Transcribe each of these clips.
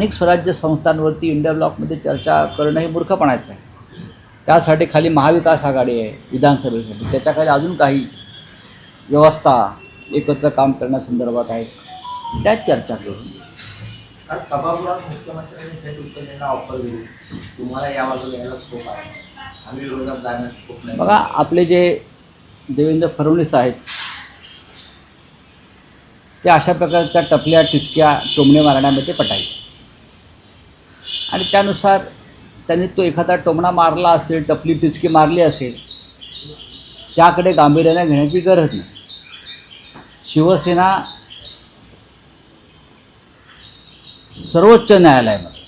स्थानिक स्वराज्य संस्थांवरती इंडिया ब्लॉकमध्ये चर्चा करणं हे मूर्खपणाचं आहे. त्यासाठी खाली महाविकास आघाडी आहे विधानसभेसाठी, त्याच्याखाली अजून काही व्यवस्था एकत्र काम करण्यासंदर्भात आहेत, त्यात चर्चा करून. काल सभागृहात मुख्यमंत्र्यांनी थेट उत्तेजना ऑफर दिली, तुम्हाला या बाजूला यायला स्कोप आहे, आम्ही विरोधात जाण्यास स्कोप नाही. बघा, आपले जे देवेंद्र फडणवीस आहेत ते अशा प्रकारच्या टपल्या टिचक्या टोमणे मारण्यामध्ये पटायचे आणि त्यानुसार त्यांनी तो एखादा टोमणा मारला असेल, टपली टिचकी मारली असेल, त्याकडे गांभीर्याने घेण्याची गरज नाही. शिवसेना सर्वोच्च न्यायालयामध्ये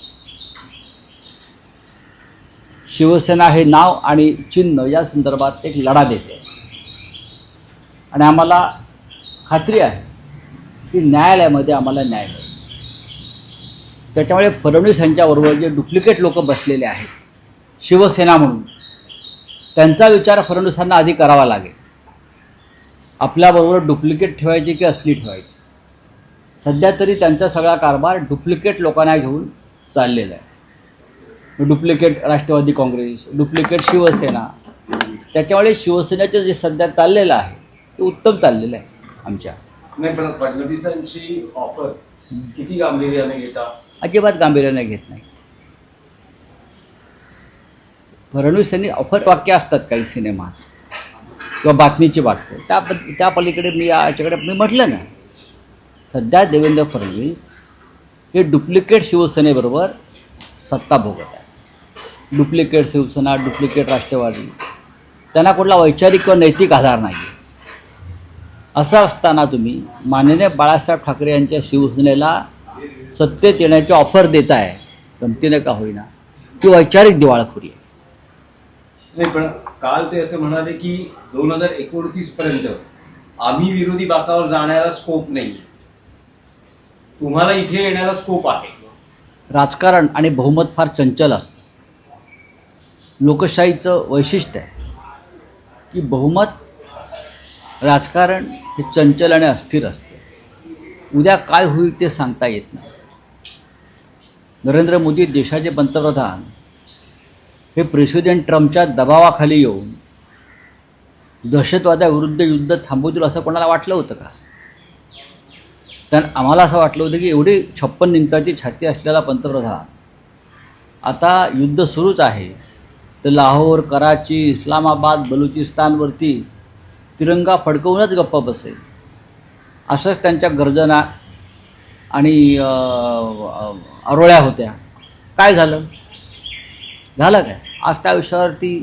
शिवसेना हे नाव आणि चिन्ह या संदर्भात एक लढा देते आणि आम्हाला खात्री आहे की न्यायालयामध्ये आम्हाला न्याय मिळेल. त्याच्यामुळे फडणवीस यांच्याबरोबर जे डुप्लिकेट लोक बसलेले आहेत शिवसेना म्हणून, त्यांचा विचार फडणवीसांना आधी करावा लागेल. आपल्याबरोबर डुप्लिकेट ठेवायची की असली ठेवायची. सध्या तरी त्यांचा सगळा कारभार डुप्लिकेट लोकांना घेऊन चाललेला आहे. Duplicate Rashtrawadi Congress, duplicate Shivsena. त्याच्यामुळे शिवसेनेचं जे सध्या चाललेलं आहे ते उत्तम चाललेलं आहे आमच्या. नाही, पण फडणवीसांची ऑफर किती गांभीर्याने घेता? अजिबात गांभीर्याने घेत नाही. फडणवीस यांनी ऑफर वाक्य असतात काही सिनेमात किंवा बातमीची वाक्य, त्या पलीकडे मी याच्याकडे मी म्हटलं ना, सध्या देवेंद्र फडणवीस हे डुप्लिकेट शिवसेनेबरोबर सत्ता भोगत आहे. डुप्लिकेट शिवसेना, डुप्लिकेट राष्ट्रवादी, त्यांना कुठला वैचारिक किंवा नैतिक आधार नाही. असं असताना तुम्ही माननीय बाळासाहेब ठाकरे यांच्या शिवसेनेला सत्तेत येण्याची ऑफर देताय, गमतीने का होईना, ती वैचारिक दिवाळखोरी आहे. नाही, पण काल ते असं म्हणाले की 2029 पर्यंत आम्ही विरोधी बाकावर जाण्याला स्कोप नाही, तुम्हाला इथे येण्याला स्कोप आहे. राजकारण आणि बहुमत फार चंचल असतं. लोकशाहीचं वैशिष्ट्य आहे की बहुमत राजकारण हे चंचल आणि अस्थिर असते. उद्या काय होईल ते सांगता येत नाही. नरेंद्र मोदी देशाचे पंतप्रधान हे प्रेसिडेंट ट्रम्पच्या दबावाखाली येऊन दहशतवादाविरुद्ध युद्ध थांबवतील असं कोणाला वाटलं होतं का? तर आम्हाला असं वाटलं होतं की एवढी 56 इंचाची छाती असलेला पंतप्रधान आता युद्ध सुरूच आहे तर लाहोर, कराची, इस्लामाबाद, बलुचिस्तानवरती तिरंगा फडकवूनच गप्प बसेल. असंच त्यांच्या गर्जना आणि आरोळ्या होत्या. काय झालं काय? आज त्या विषयावरती